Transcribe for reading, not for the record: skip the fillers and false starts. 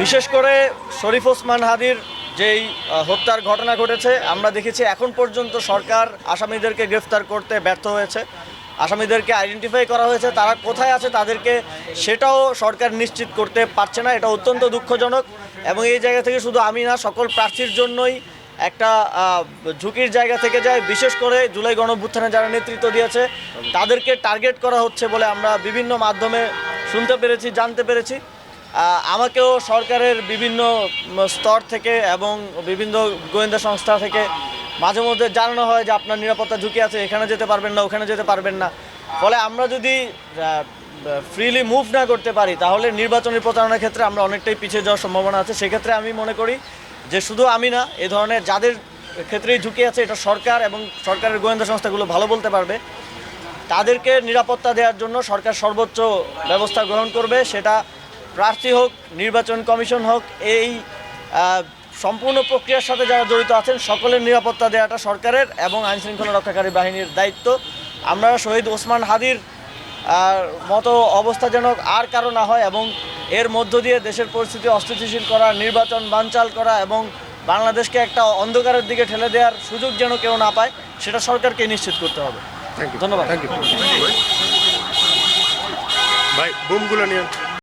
বিশেষ করে শরীফ ওসমান হাদির যেই হত্যার ঘটনা ঘটেছে, আমরা দেখেছি এখন পর্যন্ত সরকার আসামিদেরকে গ্রেফতার করতে ব্যর্থ হয়েছে। আসামিদেরকে আইডেন্টিফাই করা হয়েছে, তারা কোথায় আছে তাদেরকে সেটাও সরকার নিশ্চিত করতে পারছে না। এটা অত্যন্ত দুঃখজনক এবং এই জায়গা থেকে শুধু আমি না, সকল প্রার্থীর জন্যই একটা ঝুঁকির জায়গা থেকে যায়। বিশেষ করে জুলাই গণঅভ্যুত্থানে যারা নেতৃত্ব দিয়েছে তাদেরকে টার্গেট করা হচ্ছে বলে আমরা বিভিন্ন মাধ্যমে শুনতে পেরেছি, জানতে পেরেছি। আমাকেও সরকারের বিভিন্ন স্তর থেকে এবং বিভিন্ন গোয়েন্দা সংস্থা থেকে মাঝে মধ্যে জানানো হয় যে আপনার নিরাপত্তা ঝুঁকি আছে, এখানে যেতে পারবেন না, ওখানে যেতে পারবেন না। ফলে আমরা যদি ফ্রিলি মুভ না করতে পারি তাহলে নির্বাচনী প্রচারণার ক্ষেত্রে আমরা অনেকটাই পিছিয়ে যাওয়ার সম্ভাবনা আছে। সেক্ষেত্রে আমি মনে করি যে শুধু আমি না, এ ধরনের যাদের ক্ষেত্রেই ঝুঁকি আছে এটা সরকার এবং সরকারের গোয়েন্দা সংস্থাগুলো ভালো বলতে পারবে। তাদেরকে নিরাপত্তা দেওয়ার জন্য সরকার সর্বোচ্চ ব্যবস্থা গ্রহণ করবে, সেটা প্রার্থী হোক, নির্বাচন কমিশন হোক। এই সম্পূর্ণ প্রক্রিয়ার সাথে যারা জড়িত আছেন সকলের নিরাপত্তা দেওয়াটা সরকারের এবং আইনশৃঙ্খলা রক্ষাকারী বাহিনীর দায়িত্ব। আমরা শহীদ ওসমান হাদির মতো অবস্থা যেন আর কারো না হয় এবং এর মধ্য দিয়ে দেশের পরিস্থিতি অস্থিতিশীল করা, নির্বাচন বানচাল করা এবং বাংলাদেশকে একটা অন্ধকারের দিকে ঠেলে দেওয়ার সুযোগ যেন কেউ না পায়, সেটা সরকারকে নিশ্চিত করতে হবে। ধন্যবাদ। ভাই বুমগুলো নিয়ে